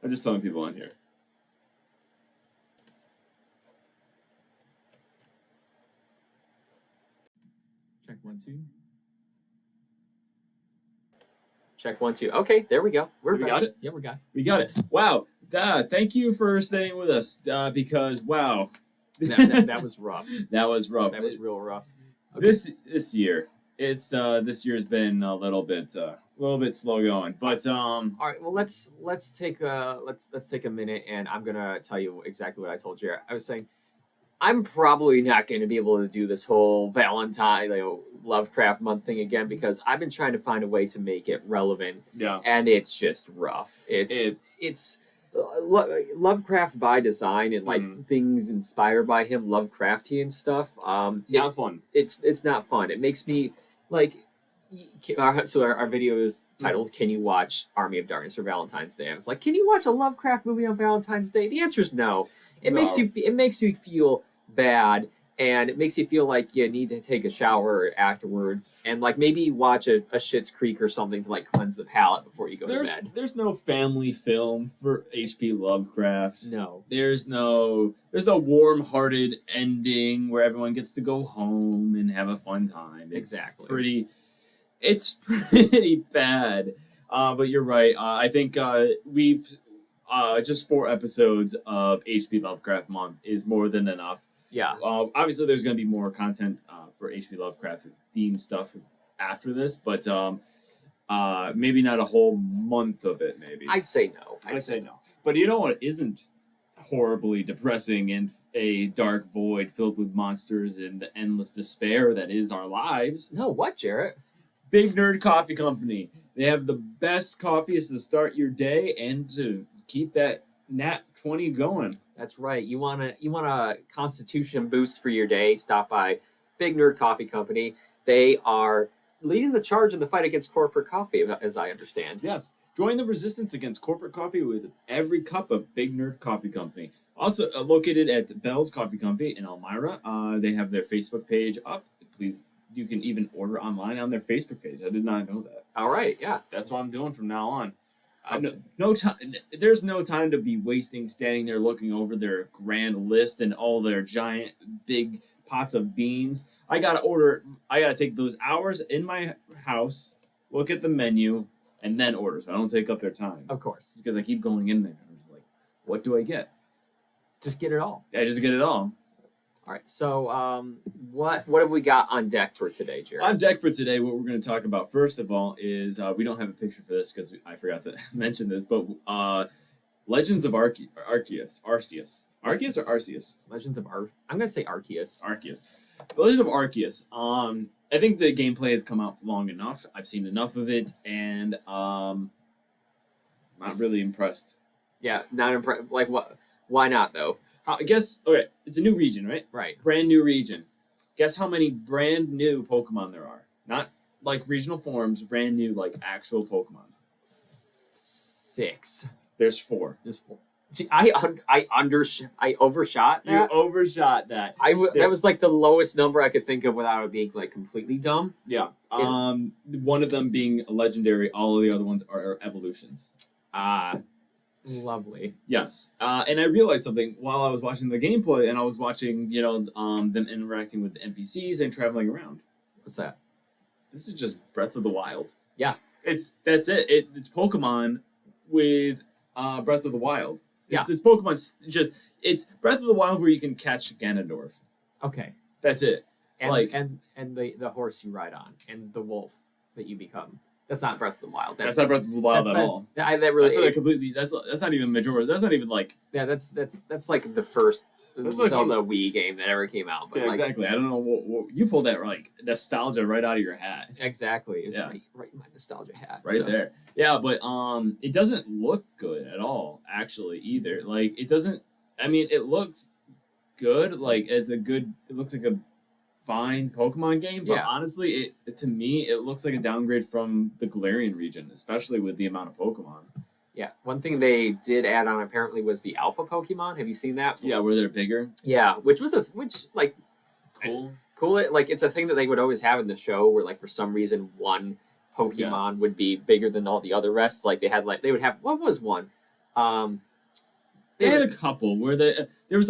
I'm just telling people on here. Check 1, 2. Check 1, 2. Okay, there we go. We got it? Yeah, we got it. We got it. Wow. Thank you for staying with us because, wow. That was rough. That was rough. That was real rough. Okay. This year, this year's been a little bit slow going, but All right. Well, let's take a minute, and I'm gonna tell you exactly what I told you. I was saying, I'm probably not going to be able to do this whole Valentine, Lovecraft month thing again because I've been trying to find a way to make it relevant. Yeah. And it's just rough. It's Lovecraft by design and things inspired by him, Lovecraftian stuff. Not fun. It's not fun. It makes me so our video is titled "Can you watch Army of Darkness for Valentine's Day?" I was like, "Can you watch a Lovecraft movie on Valentine's Day?" The answer is no. It makes you feel bad, and it makes you feel like you need to take a shower afterwards, and maybe watch a Schitt's Creek or something to cleanse the palate before you go to bed. There's no family film for H.P. Lovecraft. No. There's no warm-hearted ending where everyone gets to go home and have a fun time. It's pretty bad. But you're right. I think we've just 4 episodes of H.P. Lovecraft month is more than enough. Yeah. Obviously, there's going to be more content for H.P. Lovecraft themed stuff after this, but maybe not a whole month of it. Maybe I'd say no. I'd say no. But you know what isn't horribly depressing and a dark void filled with monsters and the endless despair that is our lives? No, what, Jarrett? Big Nerd Coffee Company. They have the best coffees to start your day and to keep that Nat 20 going. That's right. You want a constitution boost for your day? Stop by Big Nerd Coffee Company. They are leading the charge in the fight against corporate coffee, as I understand. Yes. Join the resistance against corporate coffee with every cup of Big Nerd Coffee Company. Also located at Bell's Coffee Company in Elmira. They have their Facebook page up. Please, you can even order online on their Facebook page. I did not know that. All right. Yeah. That's what I'm doing from now on. No time. There's no time to be wasting standing there looking over their grand list and all their giant big pots of beans. I gotta take those hours in my house, look at the menu, and then order. So I don't take up their time. Of course. Because I keep going in there. I'm just like, what do I get? Just get it all. I just get it all. All right. So, what have we got on deck for today, Jared? On deck for today, what we're going to talk about first of all is we don't have a picture for this because I forgot to mention this, but Legends of Arceus. Arceus or Arceus? Legends of I'm gonna say Arceus. Arceus. The Legend of Arceus. I think the gameplay has come out long enough. I've seen enough of it, and not really impressed. Yeah, not impressed. Like what? Why not though? I guess it's a new region, right? Right. Brand new region. Guess how many brand new Pokemon there are? Not like regional forms, brand new like actual Pokemon. 6. There's 4. There's 4. See, I overshot that. You overshot that. That was like the lowest number I could think of without it being like completely dumb. Yeah. One of them being a legendary. All of the other ones are evolutions. Lovely. Yes. And I realized something while I was watching the gameplay, and I was watching, them interacting with the NPCs and traveling around. What's that? This is just Breath of the Wild. Yeah. That's it. It's Pokemon with Breath of the Wild. Yeah. This Pokemon's it's Breath of the Wild where you can catch Ganondorf. Okay. That's it. And the horse you ride on and the wolf that you become. That's not Breath of the Wild. That's not Breath of the Wild at all. That really that's completely. That's not even majority. That's not even like. Yeah, that's like the first Zelda Wii game that ever came out. But yeah, exactly. I don't know what you pulled that like nostalgia right out of your hat. Exactly. It's right in my nostalgia hat. Right there. Yeah, but it doesn't look good at all. Actually, either like it doesn't. I mean, it looks good. Like it looks like a fine Pokemon game, but honestly, to me, it looks like a downgrade from the Galarian region, especially with the amount of Pokemon. Yeah, one thing they did add on apparently was the Alpha Pokemon. Have you seen that? Yeah, where they're bigger. Yeah, which cool. Like it's a thing that they would always have in the show, where like for some reason one Pokemon would be bigger than all the other rest. Like they would have what was one? They had a couple where there was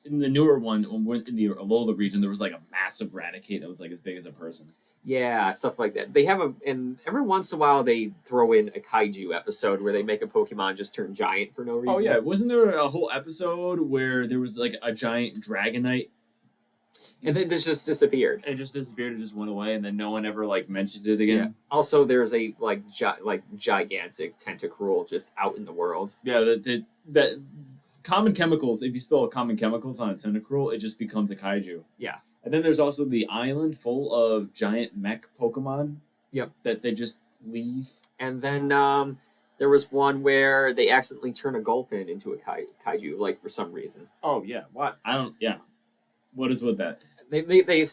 in the newer one in the Alola region there was like a massive Raticate that was like as big as a person. Yeah, stuff like that. They have and every once in a while they throw in a kaiju episode where they make a Pokemon just turn giant for no reason. Oh yeah, wasn't there a whole episode where there was like a giant Dragonite? And then it just disappeared. It just disappeared. It just went away, and then no one ever like mentioned it again. Yeah. Also, there's a gigantic Tentacruel just out in the world. Yeah, that common chemicals. If you spill common chemicals on a Tentacruel, it just becomes a kaiju. Yeah. And then there's also the island full of giant mech Pokemon. Yep. That they just leave. And then there was one where they accidentally turn a Gulpin into a kaiju, like for some reason. Oh yeah, what? I don't. Yeah. What is with that? They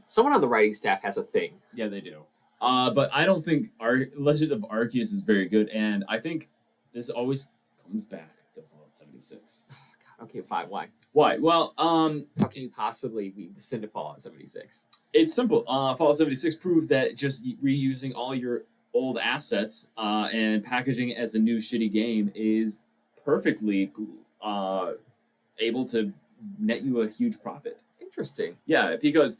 someone on the writing staff has a thing. Yeah, they do. But I don't think Legend of Arceus is very good, and I think this always comes back to Fallout 76. Oh, God. Okay, fine. Why? Why? Well, how can you possibly be the sin to Fallout 76? It's simple. Fallout 76 proved that just reusing all your old assets and packaging it as a new shitty game is perfectly able to net you a huge profit. Interesting. Yeah, because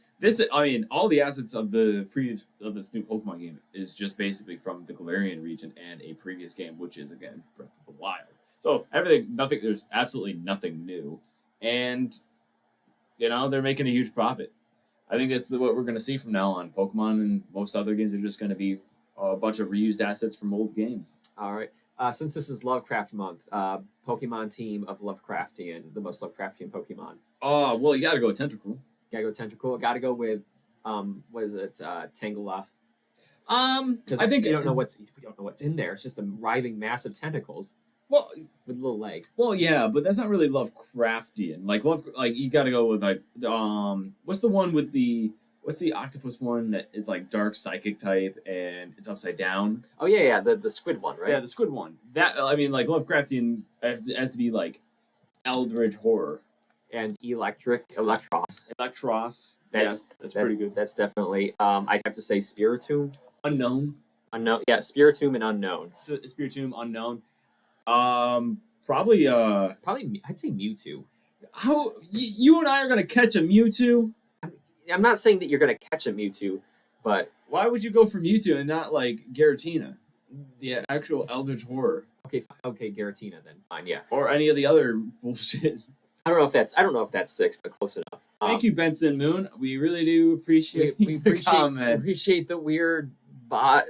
all the assets of this new Pokemon game is just basically from the Galarian region and a previous game, which is again Breath of the Wild. So there's absolutely nothing new, and they're making a huge profit. I think that's what we're going to see from now on. Pokemon and most other games are just going to be a bunch of reused assets from old games. All right. Since this is Lovecraft month, Pokemon team of Lovecraftian, the most Lovecraftian Pokemon. Oh, well, you got to go with Tentacruel. Gotta go Tentacruel. Gotta go with what is it? Tangela. I think we don't know what's in there. It's just a writhing mass of tentacles. Well, with little legs. Well, yeah, but that's not really Lovecraftian. Like you got to go with what's the octopus one that is like dark psychic type and it's upside down? Oh yeah, the squid one, right? Yeah, the squid one. That like Lovecraftian has to be like eldritch horror. And Electros. That's pretty good. That's definitely. I'd have to say Spiritomb. Unknown. Yeah, Spiritomb and Unknown. So Spiritomb, Unknown. Probably. I'd say Mewtwo. How you and I are gonna catch a Mewtwo? I'm not saying that you're gonna catch a Mewtwo, but why would you go for Mewtwo and not like Giratina, the actual eldritch horror? Okay, Giratina then. Fine, yeah. Or any of the other bullshit. I don't know if that's 6, but close enough. Thank you, Benson Moon. We really do appreciate the comment. Appreciate the weird bot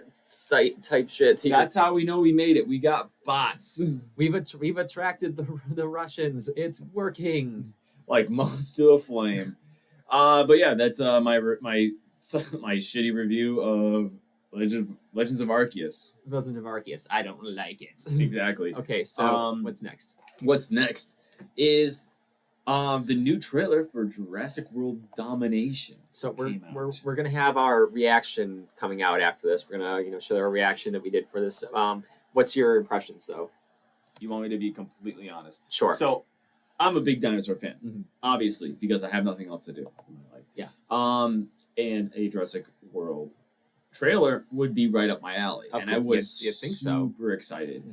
type shit. That's how we know we made it. We got bots. We've attracted the Russians. It's working. Like moths to a flame. But yeah, that's my shitty review of Legends of Arceus. Legends of Arceus. I don't like it. Exactly. Okay, so what's next? What's next is the new trailer for Jurassic World Domination. So we're gonna have our reaction coming out after this. We're gonna show our reaction that we did for this. What's your impressions though? You want me to be completely honest? Sure. So I'm a big dinosaur fan, obviously, because I have nothing else to do in my life. Yeah. And a Jurassic World trailer would be right up my alley, and I was super excited.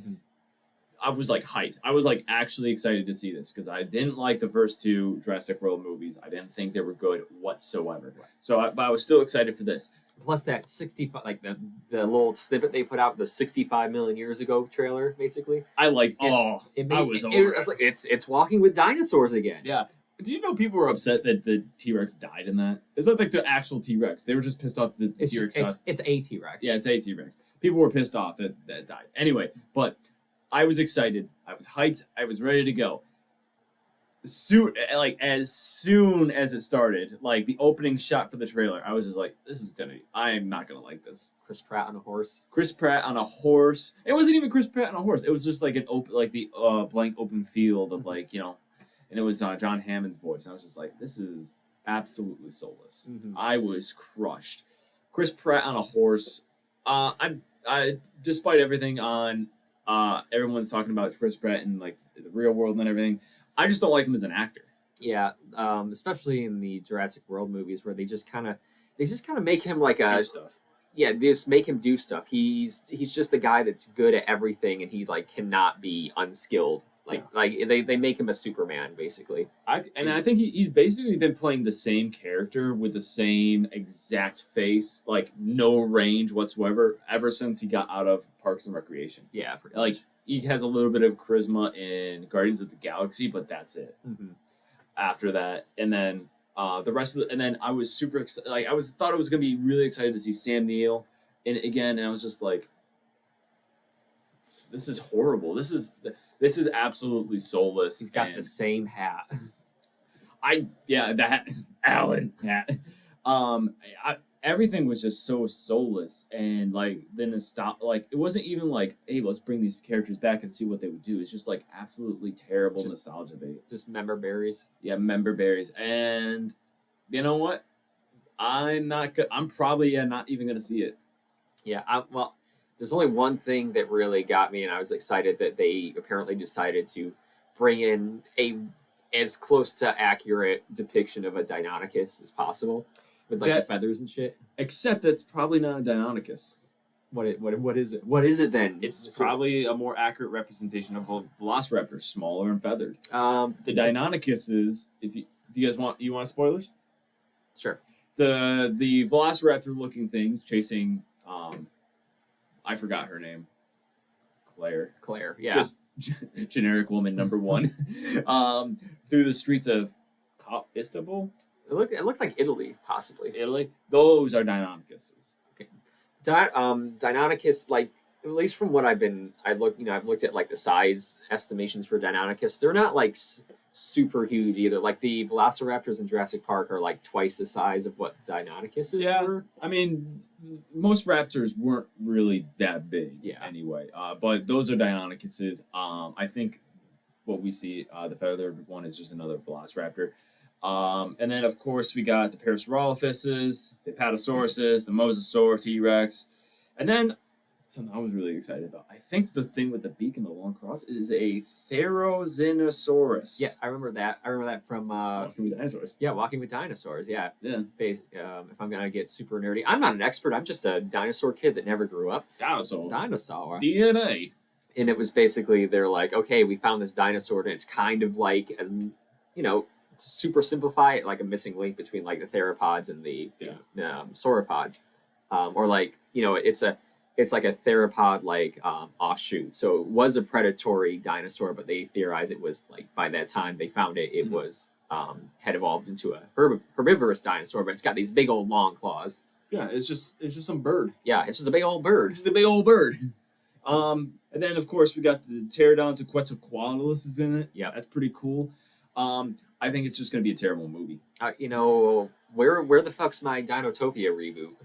I was like hyped. I was like actually excited to see this because I didn't like the first 2 Jurassic World movies. I didn't think they were good whatsoever. Right. So but I was still excited for this. Plus that 65, like the little snippet they put out, the 65 million years ago trailer, basically. I like. I was like, it's walking with dinosaurs again. Yeah. Did you know people were upset that the T-Rex died in that? It's not like the actual T-Rex. They were just pissed off that the T-Rex died. It's a T-Rex. Yeah, it's a T-Rex. People were pissed off that it died. Anyway, but I was excited. I was hyped. I was ready to go. As soon as it started, like the opening shot for the trailer, I was just like, I am not gonna like this. Chris Pratt on a horse. Chris Pratt on a horse. It wasn't even Chris Pratt on a horse. It was just like the blank open field of and it was John Hammond's voice. And I was just like, this is absolutely soulless. I was crushed. Chris Pratt on a horse. I despite everything on everyone's talking about Chris Pratt and like the real world and everything, I just don't like him as an actor. Yeah, especially in the Jurassic World movies where they just kind of make him like a just make him do stuff. He's just a guy that's good at everything, and he like cannot be unskilled. Like they make him a Superman basically. I think he's basically been playing the same character with the same exact face, like no range whatsoever, ever since he got out of Parks and Recreation. Yeah, pretty Like much. he has a little bit of charisma in Guardians of the Galaxy, but that's it. Mm-hmm. After that, and then the rest of and then I was super excited. Like thought I was gonna be really excited to see Sam Neill in it again, and I was just like, this is horrible. This is absolutely soulless. He's got the same hat. That Alan hat. Everything was just so soulless, and like then the stop. Like it wasn't even like, hey, let's bring these characters back and see what they would do. It's just like absolutely terrible nostalgia bait. Just member berries. Yeah, member berries, and you know what? I'm probably not even gonna see it. Yeah, well, there's only one thing that really got me, and I was excited that they apparently decided to bring in a as close to accurate depiction of a Deinonychus as possible, with like the feathers and shit. Except that's probably not a Deinonychus. What is it? What is it then? It's probably a more accurate representation of a Velociraptor, smaller and feathered. The Deinonychus is, do you guys want spoilers? Sure. The Velociraptor looking things chasing I forgot her name. Claire, yeah. Just generic woman number one. Through the streets of Istanbul. It looks like Italy, possibly. Italy. Those are Deinonychuses. Okay. Deinonychus, like at least from what I've looked at like the size estimations for Deinonychus. They're not like super huge either. Like the Velociraptors in Jurassic Park are like twice the size of what Deinonychus were. I mean, most raptors weren't really that big. Yeah. Anyway, but those are Deinonychuses. I think what we see, the feathered one is just another Velociraptor. And then of course we got the Parasaurolophuses, the Apatosauruses, the Mosasaur, T-Rex, and then something I was really excited about. I think the thing with the beak and the long cross is a Therizinosaurus. Yeah, I remember that. From Walking with Dinosaurs. Yeah, Walking with Dinosaurs. Yeah. Yeah. If I'm gonna get super nerdy, I'm not an expert. I'm just a dinosaur kid that never grew up. Dinosaur. DNA. And it was basically they're like, okay, we found this dinosaur, and it's kind of like, to super simplify it, like a missing link between like the theropods and the sauropods, or like it's like a theropod like offshoot. So it was a predatory dinosaur, but they theorize it was like by that time they found it, it was had evolved into a herbivorous dinosaur, but it's got these big old long claws. Yeah, it's just some bird. Yeah, it's just a big old bird. It's just a big old bird. And then of course we got the pterodons and Quetzalcoatlus is in it. Yeah, that's pretty cool. I think it's just gonna be a terrible movie. Where the fuck's my Dinotopia reboot?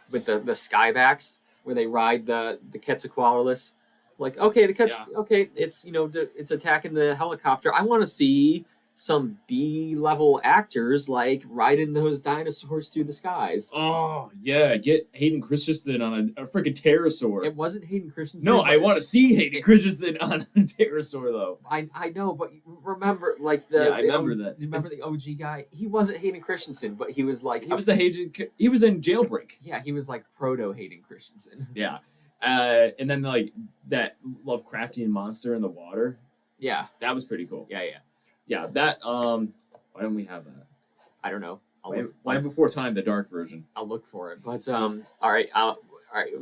With the skybacks where they ride the Quetzalcoatlus, like okay it's it's attacking the helicopter. I want to see some B-level actors like riding those dinosaurs through the skies. Oh yeah, get Hayden Christensen on a freaking pterosaur. It wasn't Hayden Christensen. No, I want to see Hayden Christensen on a pterosaur though. I know, but remember I remember that. Remember the OG guy? He wasn't Hayden Christensen, but he was like he was in Jailbreak. Yeah, he was like proto Hayden Christensen. Yeah, and then like that Lovecraftian monster in the water. Yeah, that was pretty cool. Yeah, that why don't we have that? I don't know. Why Before Time, the dark version. I'll look for it. But all right,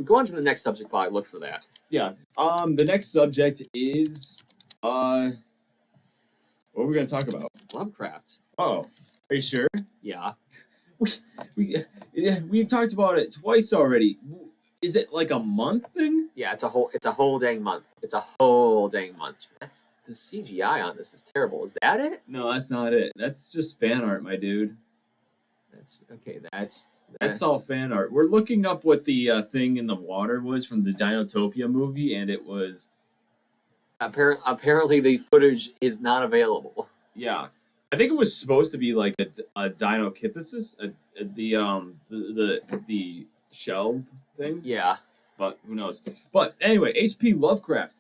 go on to the next subject while I look for that. Yeah. The next subject is what are we gonna talk about? Lovecraft. Oh, are you sure? Yeah. We've talked about it twice already. Is it like a month thing? Yeah, it's a whole dang month. It's a whole dang month. That's the CGI on this is terrible. Is that it? No, that's not it. That's just fan art, my dude. That's okay. That's all fan art. We're looking up what the thing in the water was from the Dinotopia movie, and it was apparently the footage is not available. Yeah, I think it was supposed to be like a Dinochythus, the shell thing. Yeah, but who knows? But anyway, H.P. Lovecraft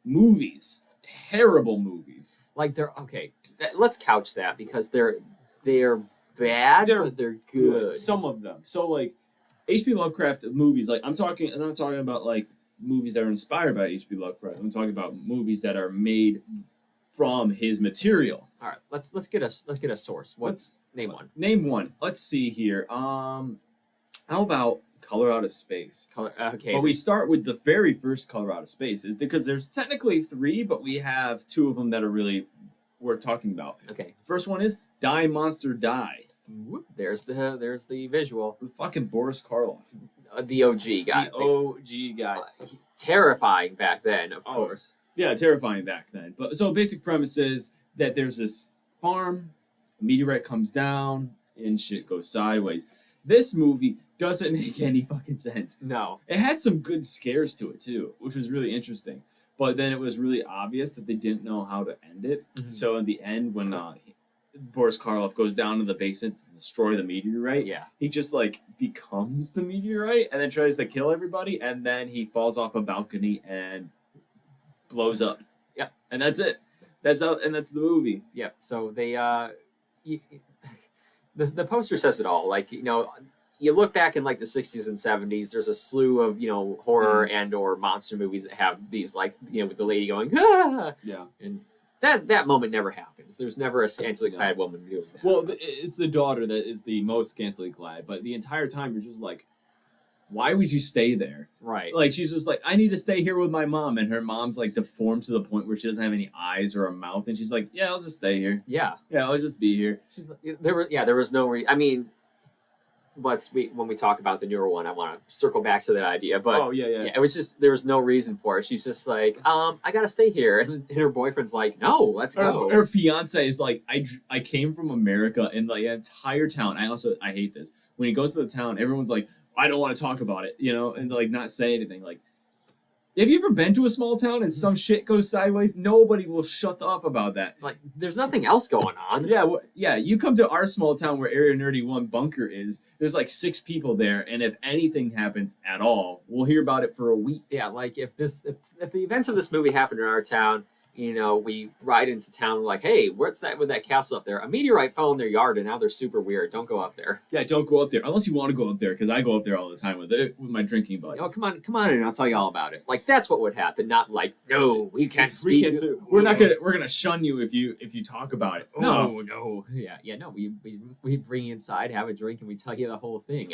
movies, terrible movies. Like they're okay. Let's couch that because they're bad, but they're good. Some of them. So like H.P. Lovecraft movies, like I'm not talking about like movies that are inspired by H.P. Lovecraft. I'm talking about movies that are made from his material. All right, let's get a source. Name one? Name one. Let's see here. How about Color Out of Space? Okay. But we start with the very first Color Out of Space, is because there's technically 3, but we have 2 of them that are really worth talking about. Okay. The first one is Die Monster Die. There's the visual. With fucking Boris Karloff. The OG guy. The OG guy. Terrifying back then, of course. Yeah, terrifying back then. But so basic premise is that there's this farm, a meteorite comes down, and shit goes sideways. This movie doesn't make any fucking sense. No. It had some good scares to it too, which was really interesting. But then it was really obvious that they didn't know how to end it. Mm-hmm. So in the end, when Boris Karloff goes down to the basement to destroy the meteorite, he just like becomes the meteorite and then tries to kill everybody, and then he falls off a balcony and blows up. Yeah. And that's it. That's the movie. Yeah. So they the poster says it all. Like, you look back in like the 60s and 70s, there's a slew of, horror and or monster movies that have these, like, with the lady going, ah! Yeah. And that moment never happens. There's never a scantily clad woman doing that. Well, it's the daughter that is the most scantily clad, but the entire time you're just like, why would you stay there? Right. Like, she's just like, I need to stay here with my mom, and her mom's like deformed to the point where she doesn't have any eyes or a mouth, and she's like, yeah, I'll just stay here. Yeah. Yeah, I'll just be here. She's like, there was no I mean, when we talk about the newer one, I want to circle back to that idea, but it was just, there was no reason for it. She's just like, I gotta stay here, and her boyfriend's like, no, let's go. Her fiance is like, I came from America, and the entire town, I hate this, when he goes to the town, everyone's like, I don't want to talk about it, and like not say anything. Like, have you ever been to a small town and some shit goes sideways? Nobody will shut up about that. Like, there's nothing else going on. Yeah, you come to our small town where Area Nerdy 1 bunker is, there's like 6 people there, and if anything happens at all, we'll hear about it for a week. Yeah, like if the events of this movie happened in our town, we ride into town, we're like, hey, what's that with that castle up there? A meteorite fell in their yard, and now they're super weird. Don't go up there. Yeah, don't go up there. Unless you want to go up there, because I go up there all the time with my drinking buddy. Oh, come on in, and I'll tell you all about it. Like, that's what would happen, not like, no, we can't speak. We're gonna shun you if you talk about it. No. Yeah, no, we bring you inside, have a drink, and we tell you the whole thing.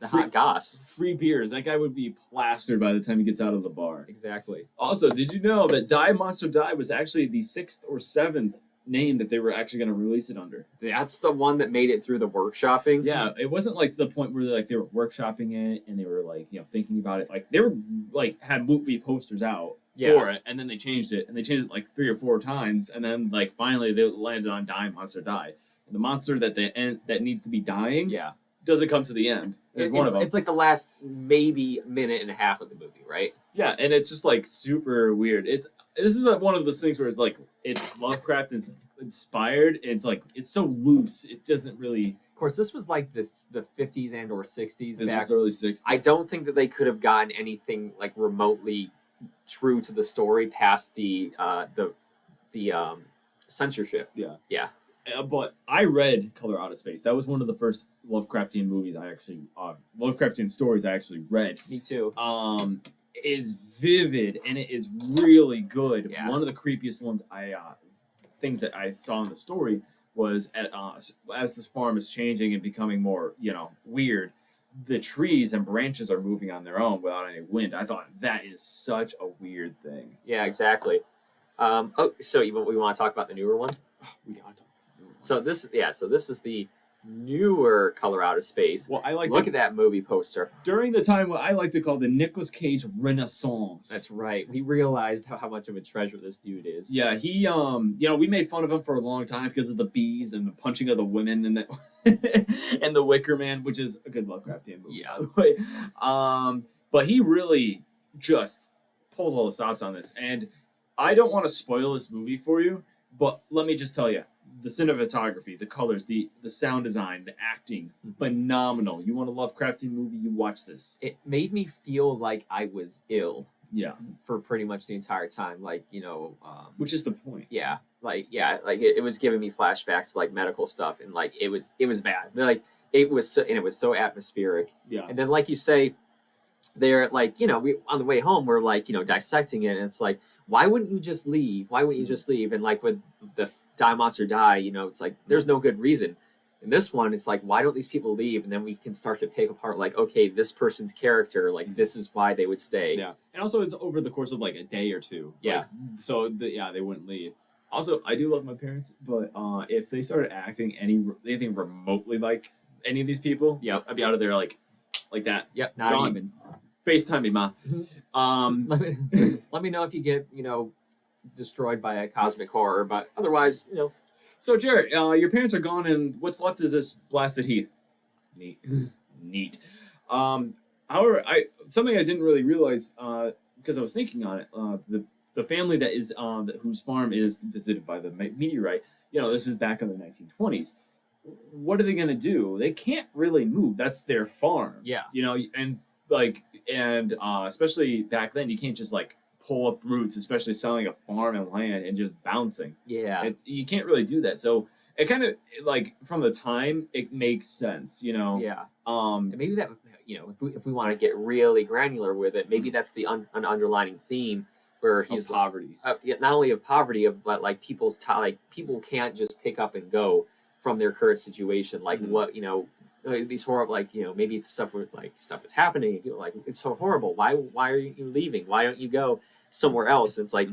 The hot goss. Free beers. That guy would be plastered by the time he gets out of the bar. Exactly. Also, did you know that Die Monster Die was actually the 6th or 7th name that they were actually going to release it under? That's the one that made it through the workshopping? Yeah, it wasn't like the point where they were workshopping it and they were like, thinking about it. Like, they were like had movie posters out for it, and then they changed it, and they changed it like 3 or 4 times, and then like finally they landed on Die Monster Die. And the monster that needs to be dying doesn't come to the end. It's like the last maybe minute and a half of the movie, right? Yeah, and it's just like super weird. This is one of those things where it's like it's Lovecraft inspired. And it's like it's so loose. It doesn't really. Of course, this was like the 50s and or 60s. This was early 60s. I don't think that they could have gotten anything like remotely true to the story past the censorship. Yeah. But I read Color Out of Space. That was one of the first Lovecraftian movies Lovecraftian stories I actually read. Me too. It is vivid and it is really good. Yeah. One of the creepiest ones things that I saw in the story was as this farm is changing and becoming more, weird, the trees and branches are moving on their own without any wind. I thought that is such a weird thing. Yeah, exactly. So we want to talk about the newer one? We got to. So this is the newer Color Out of Space. Well, look at that movie poster. During the time what I like to call the Nicolas Cage Renaissance. That's right. We realized how much of a treasure this dude is. Yeah, he we made fun of him for a long time because of the bees and the punching of the women and the and the Wicker Man, which is a good Lovecraftian movie, by the way. But he really just pulls all the stops on this, and I don't want to spoil this movie for you, but let me just tell you. The cinematography, the colors, the sound design, the acting, phenomenal. You want a Lovecraftian movie, you watch this. It made me feel like I was ill Yeah. For pretty much the entire time, like which is the point. Yeah, like it was giving me flashbacks to like medical stuff, and like it was bad. Like it was so atmospheric. Yeah. And then like you say, they're like we on the way home we're like dissecting it, and it's like, why wouldn't you just leave? Why wouldn't you just leave? And like with the Die Monster Die, it's like there's no good reason. In this one, it's like, why don't these people leave? And then we can start to pick apart, like, okay, this person's character, like, this is why they would stay. Yeah. And also, it's over the course of, like, a day or two. Yeah. Like, so, they wouldn't leave. Also, I do love my parents, but if they started acting anything remotely like any of these people, I'd be out of there, like that. Yep, not gone. even. FaceTime me, Ma. Let me know if you get, destroyed by a cosmic horror, but otherwise, So, Jared, your parents are gone, and what's left is this blasted heath. Neat. However, something I didn't really realize because I was thinking on it. The family that is whose farm is visited by the meteorite. This is back in the 1920s. What are they going to do? They can't really move. That's their farm. Yeah. And especially back then, you can't just like pull up roots, especially selling a farm and land and just bouncing. Yeah. You can't really do that. So it kind of like from the time it makes sense, Yeah. And maybe that if we want to get really granular with it, maybe that's the an underlining theme where he's poverty. Not only of poverty, but like people's people can't just pick up and go from their current situation. Like what these horrible maybe stuff was happening. And people are like, it's so horrible. Why are you leaving? Why don't you go somewhere else? And it's like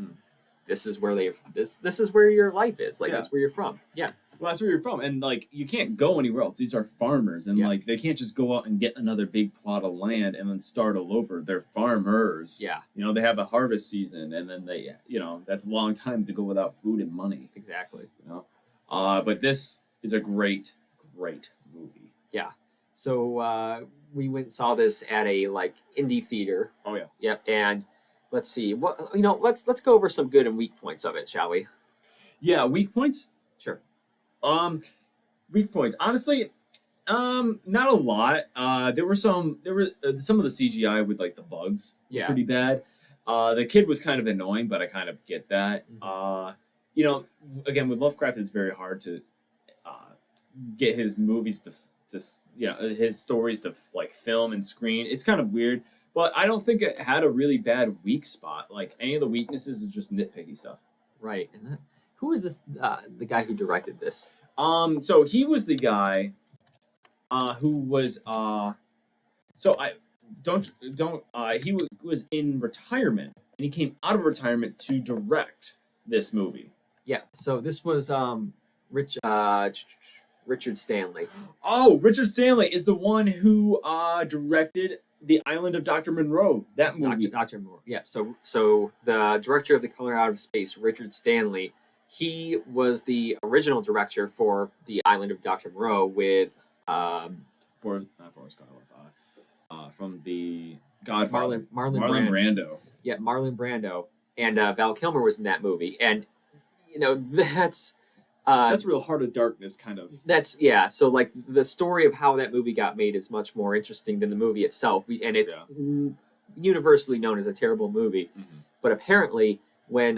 this is where this is where your life is. Like that's where you're from. Yeah. Well, that's where you're from, and like you can't go anywhere else. These are farmers, and like they can't just go out and get another big plot of land and then start all over. They're farmers. Yeah. They have a harvest season, and then they, that's a long time to go without food and money. Exactly. But this is a great movie. Yeah. So we went and saw this at a indie theater. Oh yeah. Yep. And let's see what let's go over some good and weak points of it, shall we? Yeah, weak points. Sure. Weak points. Honestly, not a lot. There were some of the CGI with like the bugs. Yeah. Pretty bad. The kid was kind of annoying, but I kind of get that. Again with Lovecraft, it's very hard to get his movies to his stories to like film and screen. It's kind of weird, but I don't think it had a really bad weak spot. Like any of the weaknesses is just nitpicky stuff. Right. And who is this? The guy who directed this? So he was the guy, who was he was in retirement, and he came out of retirement to direct this movie. Yeah. So this was Richard Stanley. Oh, Richard Stanley is the one who directed The Island of Dr. Monroe. That movie. Dr. Monroe. Yeah. So the director of The Color Out of Space, Richard Stanley, he was the original director for The Island of Dr. Monroe with not Forrest Gump, from the Godfather. Marlon Brando. Yeah, Marlon Brando, and Val Kilmer was in that movie, and that's real Heart of Darkness kind of. So like the story of how that movie got made is much more interesting than the movie itself, and it's universally known as a terrible movie. Mm-hmm. But apparently, when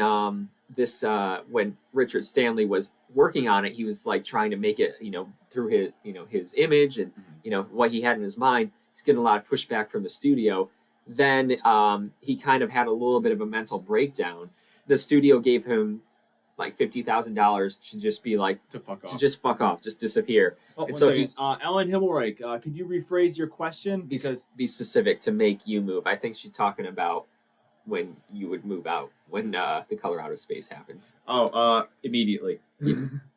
when Richard Stanley was working on it, he was like trying to make it, through his, his image and what he had in his mind. He's getting a lot of pushback from the studio. Then he kind of had a little bit of a mental breakdown. The studio gave him like $50,000 to just be like to fuck off, just disappear. Oh, and so he's Ellen Himmelreich. Could you rephrase your question? Because be specific to make you move. I think she's talking about when you would move out when The Color Out of Space happened. Oh, immediately,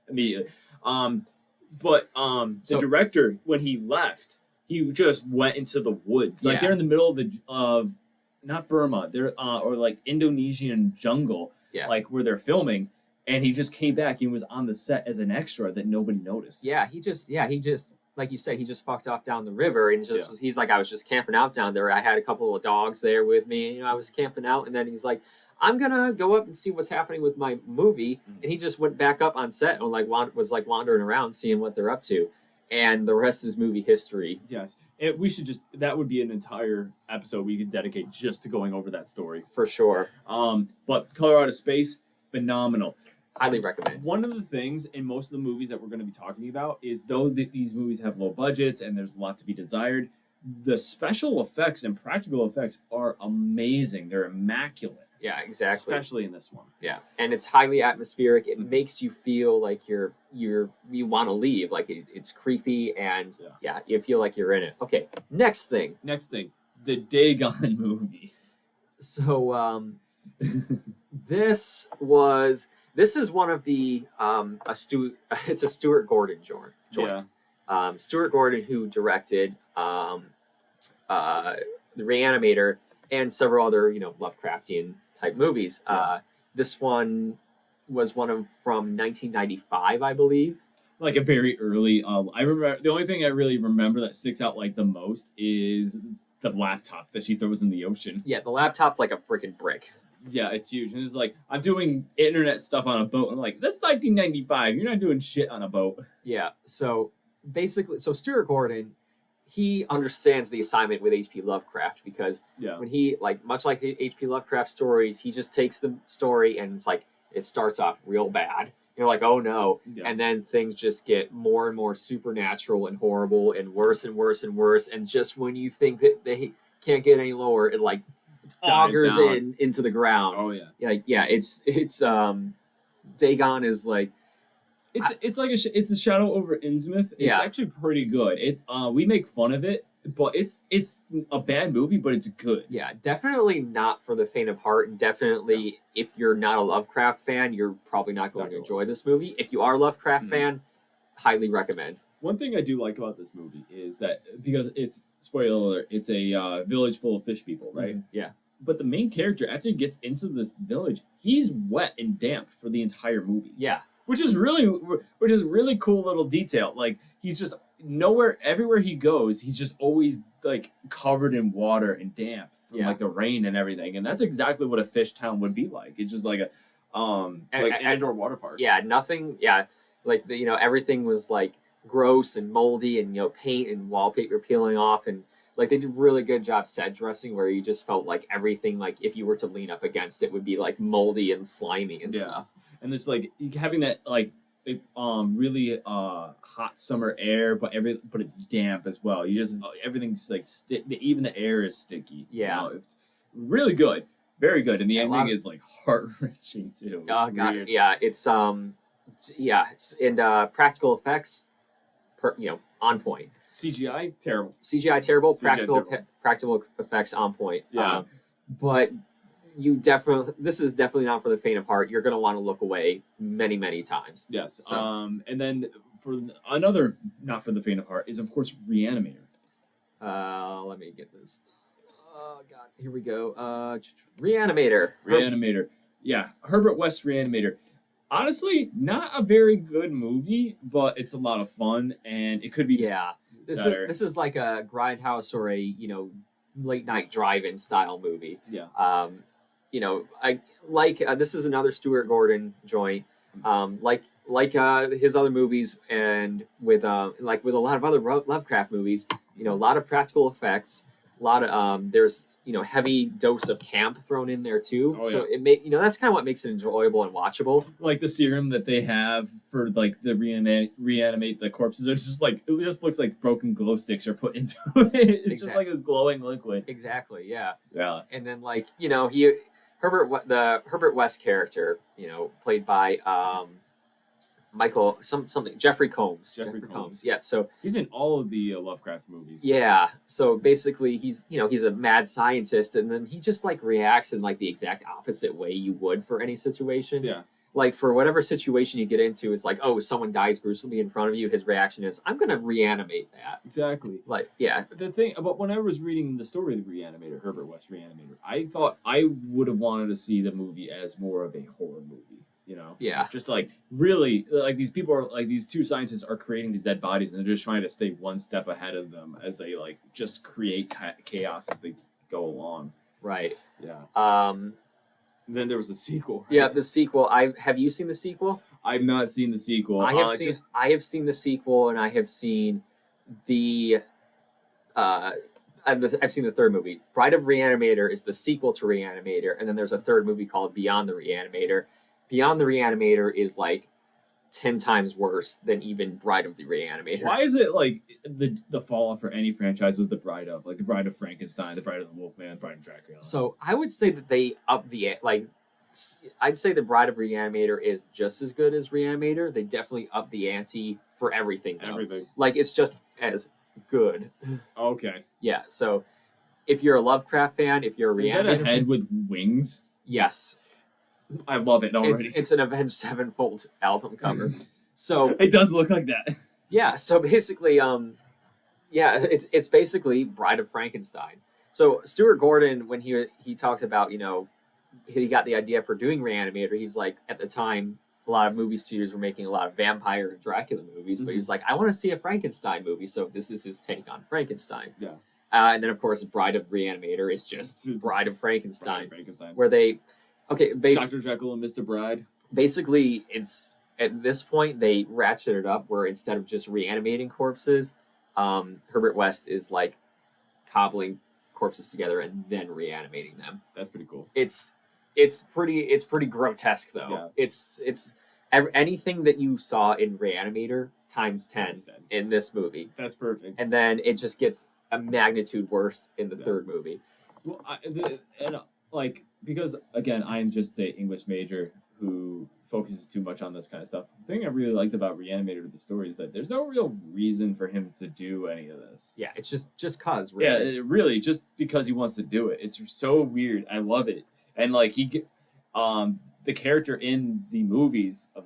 immediately. But the director, when he left, he just went into the woods. Like they're in the middle of not Burma, they're or like Indonesian jungle, like where they're filming. And he just came back. He was on the set as an extra that nobody noticed. Yeah, he just like you say, he just fucked off down the river, and he's like, I was just camping out down there. I had a couple of dogs there with me. I was camping out, and then he's like, I'm gonna go up and see what's happening with my movie. And he just went back up on set and was wandering around, seeing what they're up to. and the rest is movie history. Yes. We should that would be an entire episode we could dedicate just to going over that story. For sure. But Color Out of Space, phenomenal. Highly recommend. One of the things in most of the movies that we're going to be talking about is though these movies have low budgets and there's a lot to be desired, the special effects and practical effects are amazing. They're immaculate. Yeah, exactly. Especially in this one. Yeah, and it's highly atmospheric. It makes you feel like you want to leave. Like it's creepy, and you feel like you're in it. Okay, next thing, the Dagon movie. So this is one of the it's a Stuart Gordon joint. Yeah. Stuart Gordon, who directed the Reanimator and several other Lovecraftian type movies. This one was from 1995, I believe. Like a very early. I remember the only thing I really remember that sticks out like the most is the laptop that she throws in the ocean. Yeah, the laptop's like a freaking brick. Yeah, it's huge. And it's like, I'm doing internet stuff on a boat. I'm like, that's 1995. You're not doing shit on a boat. Yeah, so basically, Stuart Gordon, he understands the assignment with H.P. Lovecraft because when he, much like the H.P. Lovecraft stories, he just takes the story and it's like, it starts off real bad. You're like, oh no. Yeah. And then things just get more and more supernatural and horrible and worse and worse and worse. And just when you think that they can't get any lower, it doggers into the ground. Oh yeah. Yeah. It's Dagon is like. It's the Shadow over Innsmouth. It's actually pretty good. We make fun of it, but it's a bad movie, but it's good. Yeah, definitely not for the faint of heart, and definitely if you're not a Lovecraft fan, you're probably not going to enjoy this movie. If you are a Lovecraft fan, highly recommend. One thing I do like about this movie is that because it's spoiler alert, it's a village full of fish people, right? Mm-hmm. Yeah. But the main character, after he gets into this village, he's wet and damp for the entire movie. Yeah. Which is really cool little detail. Like he's just everywhere he goes, he's just always like covered in water and damp from like the rain and everything. And that's exactly what a fish town would be like. It's just like an indoor water park. Yeah, nothing. Yeah, like everything was like gross and moldy, and paint and wallpaper peeling off, and like they did a really good job set dressing where you just felt like everything, like if you were to lean up against it, would be like moldy and slimy and stuff. And it's like having that really hot summer air, but it's damp as well. You just everything's like even the air is sticky. Yeah, it's really good, very good, and the ending is like heart wrenching too. Oh god, yeah, it's it's and practical effects, on point. CGI terrible. Practical effects on point. Yeah, but. This is definitely not for the faint of heart. You're going to want to look away many, many times. Yes. So. And then for another not for the faint of heart is of course Reanimator. Let me get this. Oh god, here we go. Reanimator. Yeah, Herbert West Reanimator. Honestly, not a very good movie, but it's a lot of fun and it could be better. This is like a Grindhouse or a late night drive-in style movie. Yeah. This is another Stuart Gordon joint. Like his other movies, and with a lot of other Lovecraft movies, a lot of practical effects, a lot of there's heavy dose of camp thrown in there too. Oh, yeah. So it that's kind of what makes it enjoyable and watchable. Like the serum that they have for like the reanimate the corpses, it just looks like broken glow sticks are put into it. It's just like this glowing liquid. Exactly. Yeah. Yeah. And then Herbert West character, played by Jeffrey Combs. Jeffrey Combs. Yeah. So he's in all of the Lovecraft movies. Yeah. So basically, he's a mad scientist, and then he just reacts in the exact opposite way you would for any situation. Yeah. Like for whatever situation you get into, it's like, oh, someone dies gruesomely in front of you. His reaction is, I'm gonna reanimate that. Exactly. Yeah. The thing about when I was reading the story of the Reanimator, Herbert West Reanimator, I thought I would have wanted to see the movie as more of a horror movie. Yeah. Just really these people are these two scientists are creating these dead bodies and they're just trying to stay one step ahead of them as they just create chaos as they go along. Right. Yeah. And then there was the sequel. Right? Yeah, the sequel. Have you seen the sequel? I've not seen the sequel. I have seen the sequel, and I have seen the I've seen the third movie. Bride of Reanimator is the sequel to Reanimator, and then there's a third movie called Beyond the Reanimator. Beyond the Reanimator is like 10 times worse than even Bride of the Reanimator. Why is it like the fall for any franchise is the Bride of, like the Bride of Frankenstein, the Bride of the Wolfman, the Bride of Dracula? So I would say that they up the like. I'd say the Bride of Reanimator is just as good as Reanimator. They definitely up the ante for everything. Though. Everything. Like it's just as good. Okay. Yeah. So if you're a Lovecraft fan, if you're a Reanimator, is that a head with wings? Yes. I love it already. It's an Avenged Sevenfold album cover. So it does look like that. Yeah. So basically, it's basically Bride of Frankenstein. So Stuart Gordon, when he talked about, he got the idea for doing Reanimator, he's like, at the time, a lot of movie studios were making a lot of vampire and Dracula movies, but he was like, I want to see a Frankenstein movie, so this is his take on Frankenstein. Yeah. And then, of course, Bride of Reanimator is just Bride of Frankenstein. Frankenstein. Where they, Dr. Jekyll and Mr. Bride. Basically, it's, at this point, they ratchet it up where instead of just reanimating corpses, Herbert West is like cobbling corpses together and then reanimating them. That's pretty cool. It's pretty grotesque though. Yeah. It's anything that you saw in Reanimator times 10 in this movie. That's perfect. And then it just gets a magnitude worse in the third movie. Well, because again, I'm just an English major who focuses too much on this kind of stuff. The thing I really liked about Reanimator, the story, is that there's no real reason for him to do any of this. Yeah, it's just cause. Really. Yeah, really, just because he wants to do it. It's so weird. I love it, and like the character in the movies of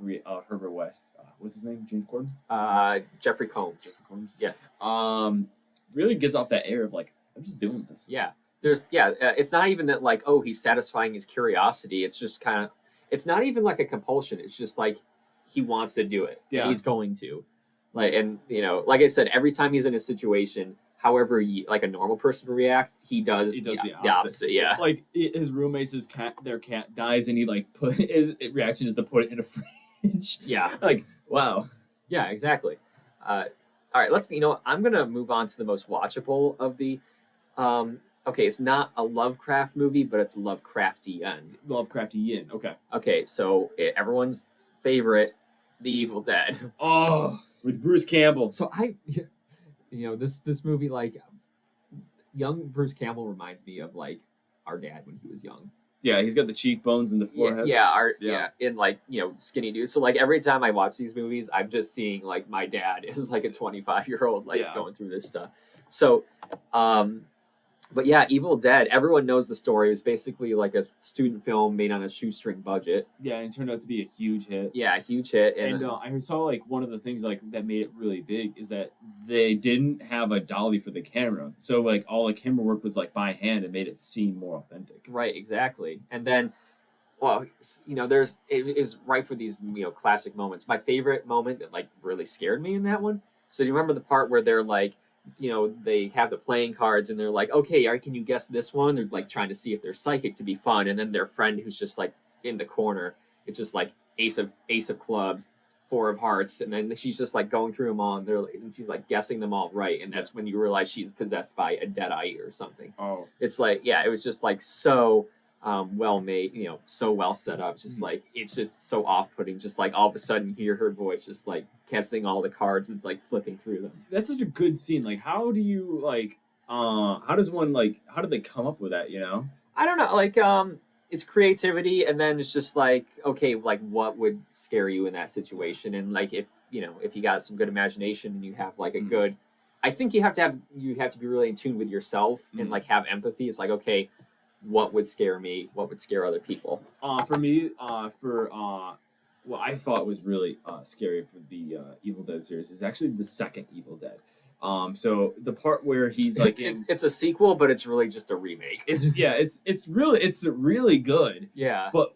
Herbert West, what's his name? James Corden. Jeffrey Combs. Jeffrey Combs. Yeah. Really gives off that air of like, I'm just doing this. Yeah. It's not even that like, oh, he's satisfying his curiosity. It's just kind of. It's not even like a compulsion. It's just like he wants to do it. Yeah. And he's going to. Like I said, every time he's in a situation, however like a normal person reacts, he does the opposite. Yeah. Like his roommates, their cat dies, and he like his reaction is to put it in a fridge. Yeah. Like, wow. Yeah, exactly. All right, I'm gonna move on to the most watchable of the okay, it's not a Lovecraft movie, but it's Lovecraftian. Lovecraftian, okay. Okay, so everyone's favorite, The Evil Dead. Oh, with Bruce Campbell. So this movie, like, young Bruce Campbell reminds me of, like, our dad when he was young. Yeah, he's got the cheekbones and the forehead. In, like, skinny dude. So, like, every time I watch these movies, I'm just seeing, like, my dad is, like, a 25-year-old, like, going through this stuff. So, but yeah, Evil Dead, everyone knows the story. It was basically like a student film made on a shoestring budget. Yeah, and it turned out to be a huge hit. Yeah, a huge hit. And I saw like one of the things like that made it really big is that they didn't have a dolly for the camera. So like all the camera work was like by hand and made it seem more authentic. Right, exactly. And then, well, it is right for these, classic moments. My favorite moment that like really scared me in that one. So do you remember the part where they're like, they have the playing cards and they're like, okay, can you guess this one? They're like trying to see if they're psychic to be fun. And then their friend who's just like in the corner, it's just like ace of clubs, 4 of hearts. And then she's just like going through them all and she's like guessing them all right. And that's when you realize she's possessed by a deadite or something. Oh, it's like, it was just like so well made, so well set up. Just like, it's just so off-putting. Just like all of a sudden you hear her voice just like guessing all the cards and like flipping through them. That's such a good scene. Like, how do you like, how did they come up with that, I don't know. Like, it's creativity, and then it's just like, okay, like what would scare you in that situation? And like, if you got some good imagination and you have like a good, I think you have to be really in tune with yourself and like have empathy. It's like, okay, what would scare me? What would scare other people? For me, what I thought was really scary for the Evil Dead series is actually the second Evil Dead. So the part where he's like it's a sequel, but it's really just a remake. It's really good. Yeah. But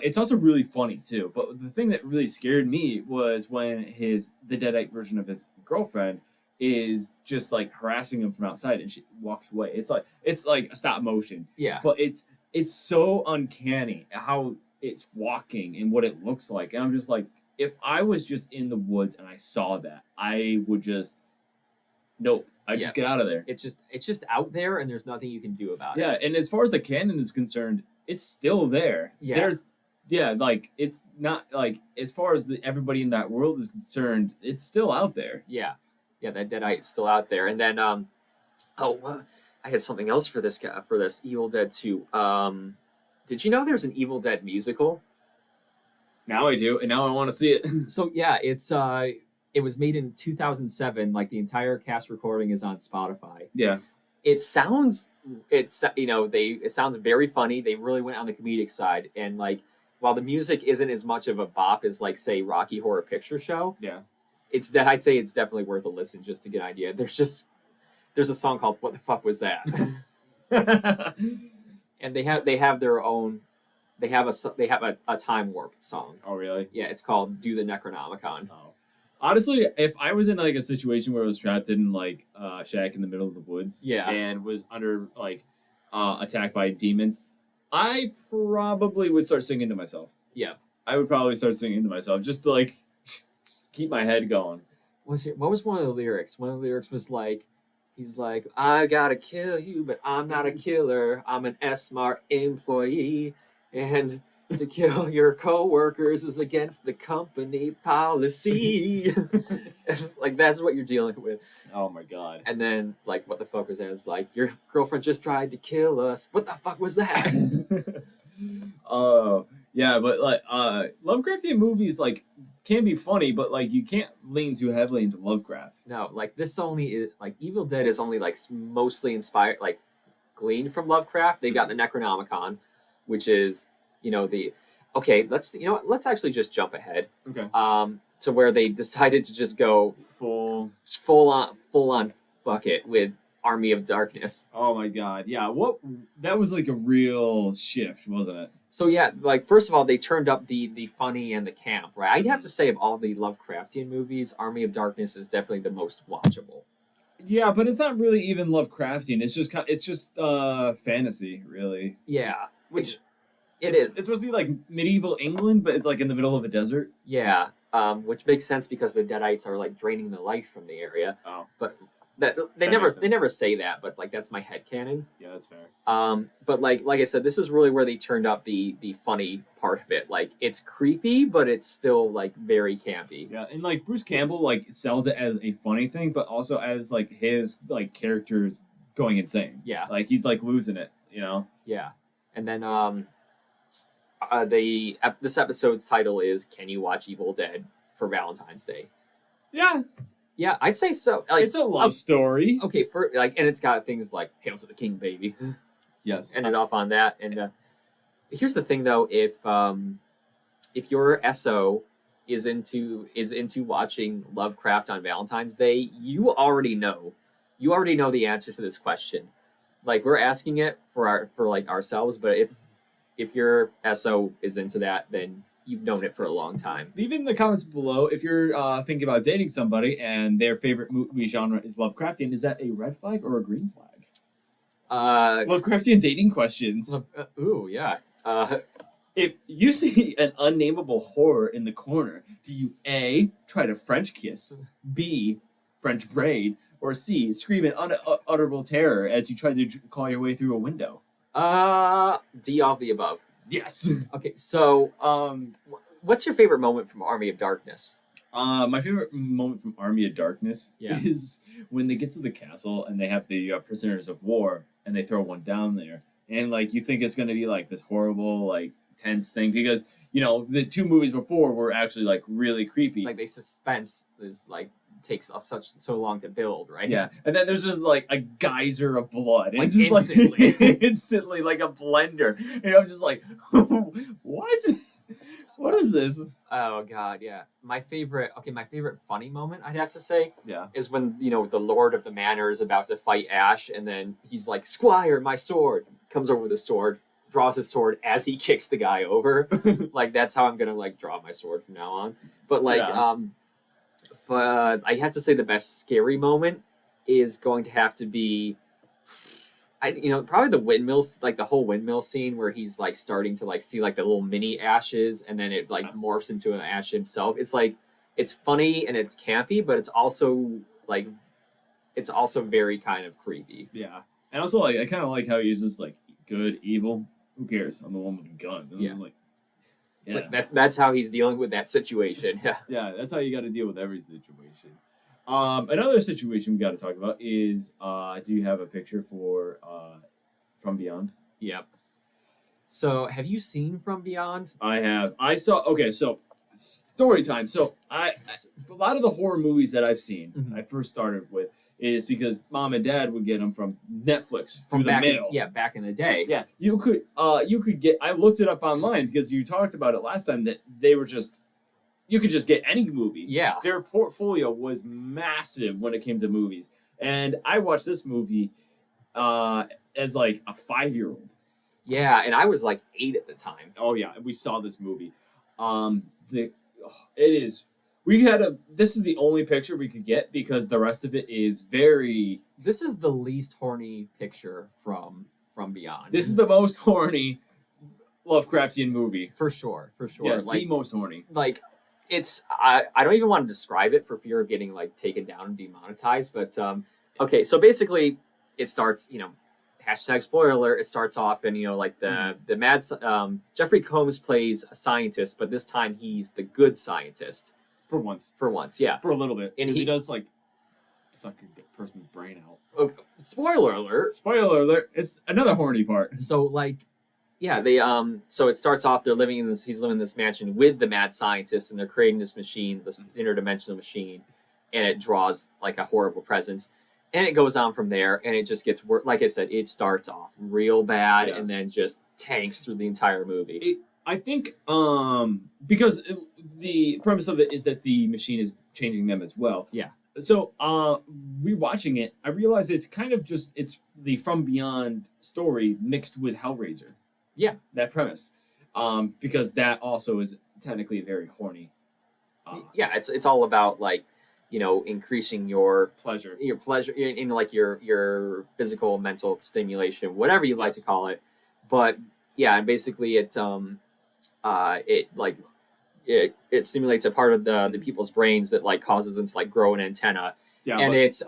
it's also really funny too. But the thing that really scared me was when the Deadite version of his girlfriend is just like harassing him from outside and she walks away. It's like a stop motion. Yeah. But it's so uncanny how it's walking and what it looks like. And I'm just like, if I was just in the woods and I saw that, I would just nope. I'd just get out of there. It's just out there, and there's nothing you can do about it. Yeah, and as far as the canon is concerned, it's still there. Yeah. Like it's not like as far as everybody in that world is concerned, it's still out there. Yeah, that Deadite's still out there. And then I had something else for this guy, for this Evil Dead 2. Did you know there's an Evil Dead musical? Now I do, and now I want to see it. So yeah, it was made in 2007. Like the entire cast recording is on Spotify. Yeah. It sounds very funny. They really went on the comedic side, and like while the music isn't as much of a bop as like say Rocky Horror Picture Show, yeah, I'd say it's definitely worth a listen just to get an idea. There's a song called "What the Fuck Was That," and they have their own. They have a time warp song. Oh really? Yeah, it's called "Do the Necronomicon." Oh. Honestly, if I was in like a situation where I was trapped in like a shack in the middle of the woods, and was under like attacked by demons, I probably would start singing to myself. Yeah, I would probably start singing to myself just to like just keep my head going. What was one of the lyrics? One of the lyrics was like, he's like, "I gotta kill you, but I'm not a killer. I'm an S-Mart employee, and to kill your co-workers is against the company policy." Like that's what you're dealing with. Oh my god. And then like what the fuck was that? It's like your girlfriend just tried to kill us. What the fuck was that? Oh yeah, but like Lovecraftian movies like can be funny, but like you can't lean too heavily into Lovecraft. No, like this only is like Evil Dead is only like mostly inspired, like gleaned from Lovecraft. They've got the Necronomicon, which is let's actually just jump ahead. Okay. To where they decided to just go full on fuck it with Army of Darkness. Oh my god. Yeah, that was like a real shift, wasn't it? So yeah, like first of all, they turned up the funny and the camp, right? I'd have to say of all the Lovecraftian movies, Army of Darkness is definitely the most watchable. Yeah, but it's not really even Lovecraftian. It's just fantasy, really. Yeah, which It's supposed to be like medieval England, but it's like in the middle of a desert. Yeah, which makes sense because the Deadites are like draining the life from the area. Oh, but they never say that, but like that's my headcanon. Yeah, that's fair. But like I said, this is really where they turned up the funny part of it. Like it's creepy, but it's still like very campy. Yeah, and like Bruce Campbell like sells it as a funny thing, but also as like his like characters going insane. Yeah, like he's like losing it, you know. Yeah, and then this episode's title is "Can You Watch Evil Dead for Valentine's Day?" Yeah, I'd say so. Like, it's a love story. Okay, and it's got things like "Hail to the King, Baby." Yes, ended off on that. And here's the thing, though: if your SO is into watching Lovecraft on Valentine's Day, you already know the answer to this question. Like we're asking it for ourselves, but if your SO is into that, then you've known it for a long time. Leave it in the comments below if you're thinking about dating somebody and their favorite movie genre is Lovecraftian. Is that a red flag or a green flag? Lovecraftian dating questions. Ooh, yeah. If you see an unnameable horror in the corner, do you A, try to French kiss, B, French braid, or C, scream in unutterable terror as you try to claw your way through a window? D, all of the above. Yes. Okay, so what's your favorite moment from Army of Darkness? My favorite moment from Army of Darkness Yeah. is when they get to the castle and they have the prisoners of war and they throw one down there. And like you think it's going to be like this horrible, like tense thing because, you know, the two movies before were actually like really creepy. Like the suspense is like takes so long to build, right? Yeah, and then there's just like a geyser of blood. Like it's just instantly. like instantly like a blender. And I'm just like, what? What is this? Oh god, yeah. My favorite funny moment I'd have to say Yeah. is when, you know, the Lord of the Manor is about to fight Ash and then he's like, "Squire, my sword." Comes over with his sword, draws his sword as he kicks the guy over. Like that's how I'm gonna like draw my sword from now on. But like I have to say the best scary moment is going to have to be probably the windmills, like the whole windmill scene where he's like starting to like see like the little mini ashes, and then it like morphs into an ash himself. It's like it's funny and it's campy, but it's also very kind of creepy. Yeah, and also like I kind of like how he uses like good, evil. Who cares? I'm the one with a gun. And Yeah. it's like, It's like that's how he's dealing with that situation. Yeah. Yeah, that's how you got to deal with every situation. Another situation we got to talk about is do you have a picture for From Beyond? Yep. So, have you seen From Beyond? I have. I saw. Okay, so story time. So a lot of the horror movies that I've seen, I first started with is because mom and dad would get them from Netflix through the mail. Back in the day. Yeah, you could get. I looked it up online because you talked about it last time that they were just. You could just get any movie. Yeah. Their portfolio was massive when it came to movies. And I watched this movie as like a 5-year-old. Yeah, and I was like 8 at the time. Oh yeah, we saw this movie. It is. This is the only picture we could get because the rest of it is very. This is the least horny picture from Beyond. This is the most horny Lovecraftian movie. For sure. Yes, like, the most horny. Like, it's I don't even want to describe it for fear of getting like taken down and demonetized. But okay, so basically it starts, hashtag spoiler alert. It starts off and like the mad Jeffrey Combs plays a scientist, but this time he's the good scientist. For once, yeah. For a little bit, and he does like suck a person's brain out. Oh, spoiler alert! Spoiler alert! It's another horny part. So like. Yeah, they so it starts off he's living in this mansion with the mad scientist, and they're creating this machine, this interdimensional machine, and it draws like a horrible presence. And it goes on from there, and it just gets worse. Like I said, it starts off real bad and then just tanks through the entire movie. I think because the premise of it is that the machine is changing them as well. Yeah. So rewatching it, I realized it's kind of it's the From Beyond story mixed with Hellraiser. Yeah, that premise, because that also is technically very horny. Yeah, it's all about like, increasing your pleasure, in like your physical, mental stimulation, whatever you like to call it. But yeah, and basically it stimulates a part of the people's brains that like causes them to like grow an antenna. Yeah, and it's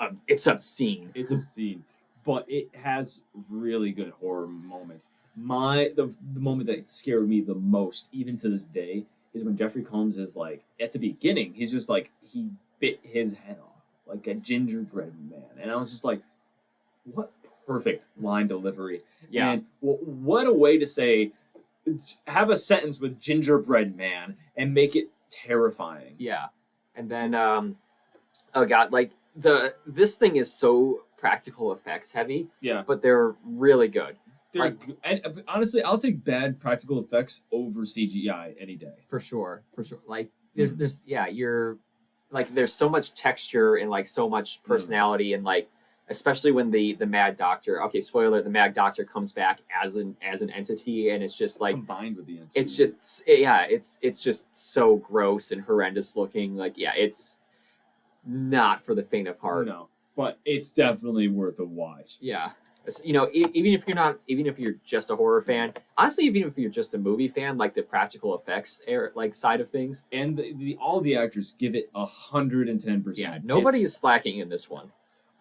obscene. It's obscene, but it has really good horror moments. The moment that scared me the most, even to this day, is when Jeffrey Combs is like at the beginning. He's just like he bit his head off like a gingerbread man, and I was just like, what perfect line delivery. Yeah, and what a way to say, have a sentence with gingerbread man and make it terrifying. Yeah, and then oh god, like this thing is so practical effects heavy. Yeah, but they're really good. And honestly, I'll take bad practical effects over CGI any day. For sure. Like there's you're like there's so much texture and like so much personality and like especially when the Mad Doctor. Okay, spoiler: the Mad Doctor comes back as an entity, and it's just like combined with the entity. It's just it's just so gross and horrendous looking. Like it's not for the faint of heart. No, but it's definitely worth a watch. Yeah. Even if you're just a horror fan, honestly, even if you're just a movie fan, like the practical effects like side of things, and all the actors give it 110%. Yeah, nobody is slacking in this one.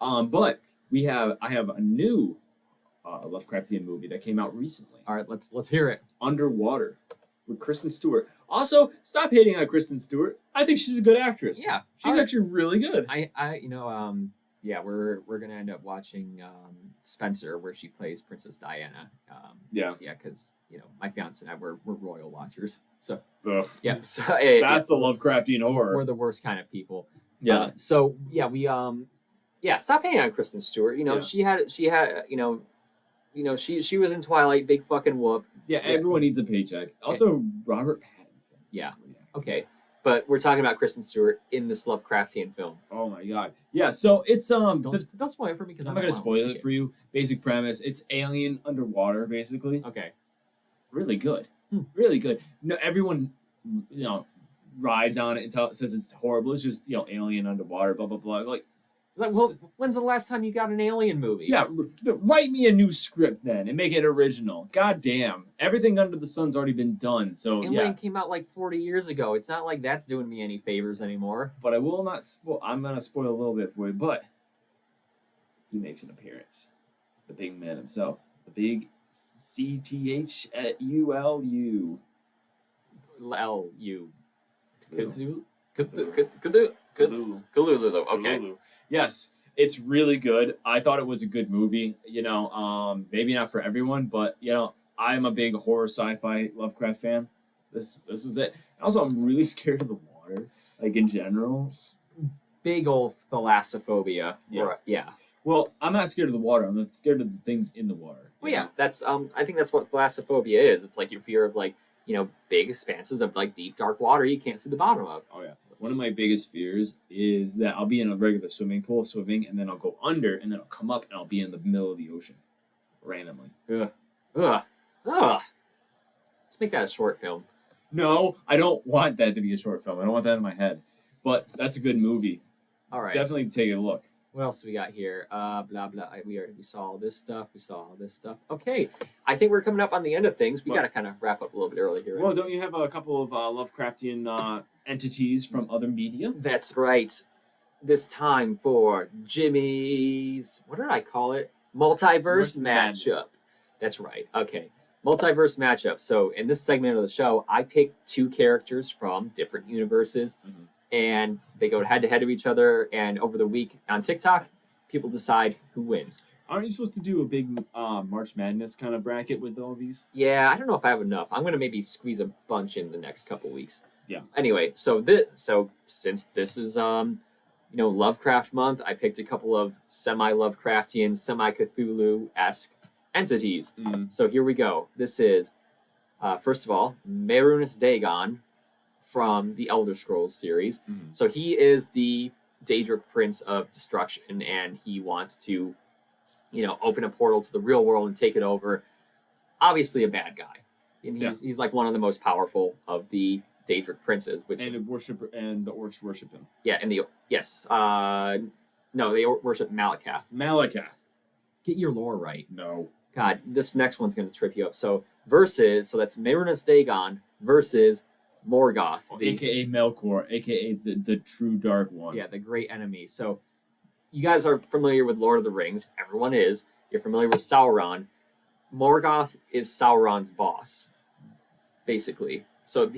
But I have a new Lovecraftian movie that came out recently. All right, let's hear it. Underwater with Kristen Stewart. Also, stop hating on Kristen Stewart. I think she's a good actress. Yeah, she's actually really good. Yeah, we're gonna end up watching Spencer, where she plays Princess Diana. Because my fiance and I we're royal watchers. So yeah, so that's the Lovecraftian horror. We're the worst kind of people. Yeah. We stop hating on Kristen Stewart. She was in Twilight. Big fucking whoop. Yeah, everyone needs a paycheck. Also, Robert Pattinson. Yeah. Okay. But we're talking about Kristen Stewart in this Lovecraftian film. Oh my god! Yeah, so it's Don't spoil it for me because I'm not gonna spoil it for you. Basic premise: it's alien underwater, basically. Okay. Really good. Really good. No, everyone, rides on it and says it's horrible. It's just alien underwater, blah blah blah. Like, Like, well, when's the last time you got an alien movie? Yeah, write me a new script then and make it original. God damn. Everything under the sun's already been done, so Alien came out like 40 years ago. It's not like that's doing me any favors anymore. But I will not spoil. I'm going to spoil a little bit for you, but he makes an appearance. The big man himself. The big CTHULU. L-U. Cthulhu. Cthulhu. Okay. Cthulhu. Yes, it's really good. I thought it was a good movie. Maybe not for everyone, but I'm a big horror sci-fi Lovecraft fan. This was it. Also, I'm really scared of the water, like in general. Big old thalassophobia. Yeah. Well, I'm not scared of the water. I'm scared of the things in the water. Well, yeah, that's I think that's what thalassophobia is. It's like your fear of big expanses of deep dark water you can't see the bottom of. Oh yeah. One of my biggest fears is that I'll be in a regular swimming pool swimming, and then I'll go under, and then I'll come up, and I'll be in the middle of the ocean, randomly. Ugh. Let's make that a short film. No, I don't want that to be a short film. I don't want that in my head. But that's a good movie. All right. Definitely take a look. What else do we got here? Blah blah. We saw all this stuff. We saw all this stuff. Okay, I think we're coming up on the end of things. We got to kind of wrap up a little bit early here. Well, don't you have a couple of Lovecraftian entities from other media? That's right. This time for Jimmy's. What did I call it? Multiverse Matchup. That's right. Okay. Multiverse Matchup. So in this segment of the show, I picked two characters from different universes. Mm-hmm. And they go head to head of each other. And over the week on TikTok, people decide who wins. Aren't you supposed to do a big March Madness kind of bracket with all these? Yeah, I don't know if I have enough. I'm gonna maybe squeeze a bunch in the next couple weeks. Yeah. Anyway, so since this is Lovecraft month, I picked a couple of semi-Lovecraftian, semi-Cthulhu-esque entities. Mm. So here we go. This is first of all Merinus Dagon from the Elder Scrolls series. Mm-hmm. So he is the Daedric Prince of Destruction, and he wants to, open a portal to the real world and take it over. Obviously a bad guy. And he's like one of the most powerful of the Daedric princes. And the orcs worship him. Yeah, and they worship Malakath. Malakath. Get your lore right. No. God, this next one's going to trip you up. So that's Merinus Dagon versus Morgoth, aka Melkor, aka the true Dark One. Yeah, the great enemy. So you guys are familiar with Lord of the Rings. Everyone is. You're familiar with Sauron. Morgoth is Sauron's boss, basically. So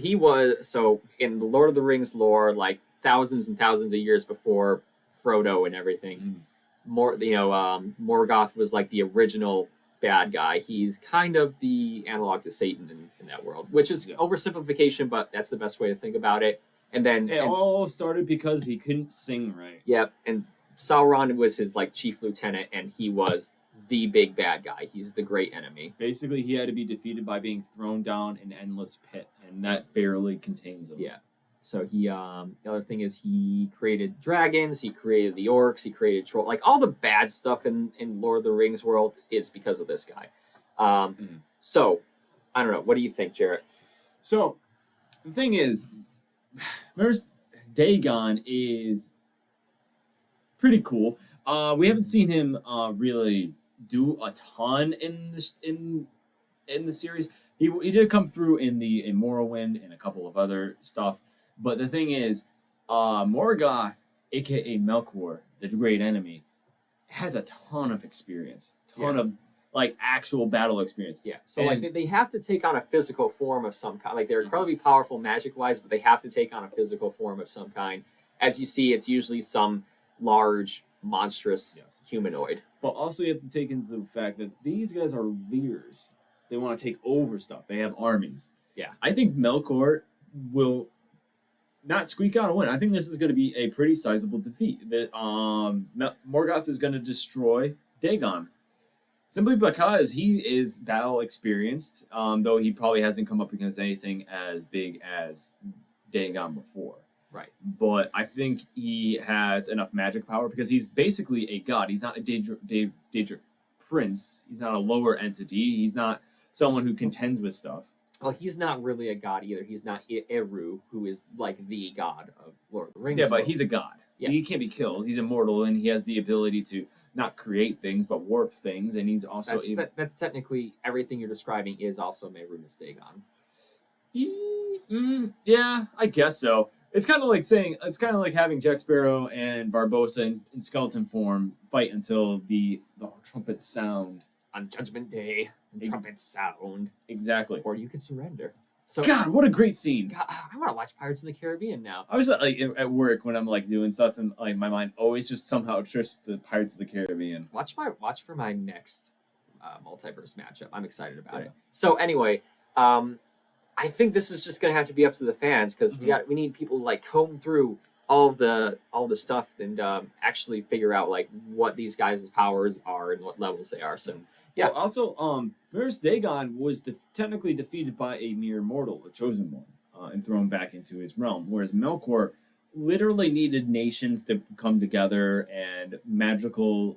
in the Lord of the Rings lore, like thousands and thousands of years before Frodo and everything, Morgoth was like the original bad guy. He's kind of the analog to Satan in that world, which is oversimplification, but that's the best way to think about it. And then it all started because he couldn't sing right. Yep, and Sauron was his chief lieutenant, and he was the big bad guy. He's the great enemy. Basically, he had to be defeated by being thrown down an endless pit, and that barely contains him. Yeah. So he, the other thing is he created dragons, he created the orcs, he created trolls. Like all the bad stuff in Lord of the Rings world is because of this guy. So, I don't know. What do you think, Jarrett? So, the thing is, Dagon is pretty cool. We haven't seen him really do a ton in the series. He did come through in Morrowind and a couple of other stuff. But the thing is, Morgoth, aka Melkor, the great enemy, has a ton of experience, of actual battle experience. Yeah. So they have to take on a physical form of some kind. Like they're incredibly powerful magic wise, but they have to take on a physical form of some kind. As you see, it's usually some large, monstrous humanoid. But also you have to take into the fact that these guys are leaders. They want to take over stuff. They have armies. Yeah. I think Melkor will not squeak out a win. I think this is going to be a pretty sizable defeat. That Morgoth is going to destroy Dagon, simply because he is battle experienced. Though he probably hasn't come up against anything as big as Dagon before. Right. But I think he has enough magic power because he's basically a god. He's not a Daedric prince. He's not a lower entity. He's not someone who contends with stuff. Well, he's not really a god either. He's not Eru, who is like the god of Lord of the Rings. Yeah, but he's a god. Yeah. He can't be killed. He's immortal, and he has the ability to not create things, but warp things, and he's also That's technically everything you're describing is also Mehrunes Dagon. Yeah, I guess so. It's kind of like having Jack Sparrow and Barbossa in skeleton form fight until the trumpets sound On Judgment Day, trumpets sound. exactly. Or you could surrender. So God, what a great scene! God, I want to watch Pirates of the Caribbean now. I was like at work when I'm like doing stuff, and like my mind always just somehow drifts to Pirates of the Caribbean. Watch for my next multiverse matchup. I'm excited about it. So anyway, I think this is just gonna have to be up to the fans because we need people to like comb through all the stuff and actually figure out like what these guys' powers are and what levels they are. So yeah. Well, also, Mehrunes Dagon was technically defeated by a mere mortal, a chosen one, and thrown back into his realm. Whereas Melkor literally needed nations to come together and magical.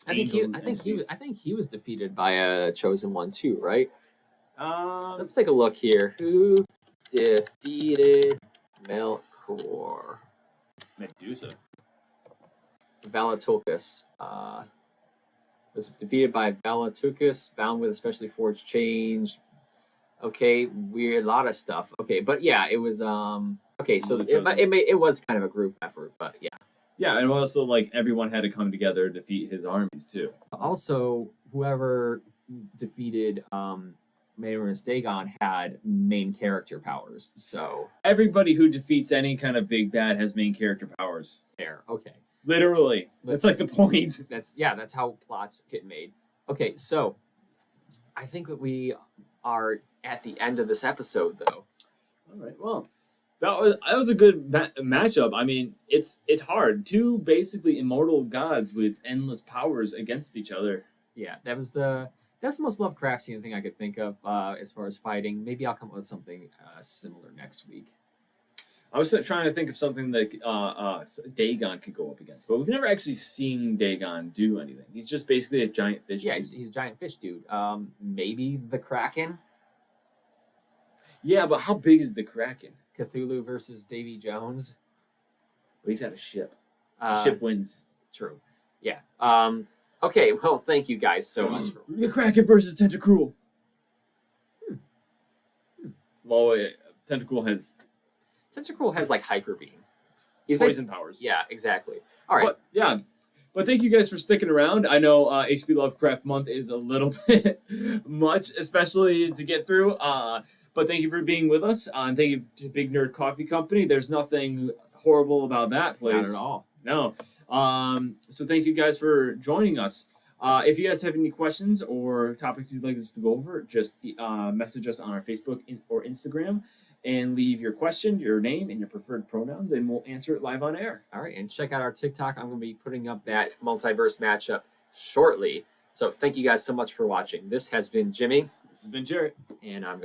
I think he was defeated by a chosen one too, right? Let's take a look here. Who defeated Melkor? Medusa. Valentocus. Was defeated by Valentocus, bound with a specially forged chain. Okay, weird, a lot of stuff. Okay, but yeah, it was okay. So it was kind of a group effort, but yeah. Yeah, and also like everyone had to come together to defeat his armies too. Also, whoever defeated Mehrunes Dagon had main character powers. So everybody who defeats any kind of big bad has main character powers. There, okay. Literally, that's like the point. That's how plots get made. Okay, so I think that we are at the end of this episode, though. All right. Well, that was a good matchup. I mean, it's hard. Two basically immortal gods with endless powers against each other. Yeah, that's the most Lovecraftian thing I could think of as far as fighting. Maybe I'll come up with something similar next week. I was trying to think of something that Dagon could go up against, but we've never actually seen Dagon do anything. He's just basically a giant fish. Yeah, he's a giant fish dude. Maybe the Kraken? Yeah, but how big is the Kraken? Cthulhu versus Davy Jones? Well, he's got a ship. Ship wins. True. Yeah. Okay, well, thank you guys so much. The Kraken versus Tentacruel. Well, Tentacruel has like hyper beam. He's poison powers. Yeah, exactly. All right. But thank you guys for sticking around. I know HP Lovecraft Month is a little bit much, especially to get through. But thank you for being with us. And thank you to Big Nerd Coffee Company. There's nothing horrible about that place. Not at all. No. So thank you guys for joining us. If you guys have any questions or topics you'd like us to go over, just message us on our Facebook or Instagram and leave your question, your name, and your preferred pronouns, and we'll answer it live on air. All right, and check out our TikTok. I'm going to be putting up that multiverse matchup shortly. So thank you guys so much for watching. This has been Jimmy. This has been Jarrett. And I'm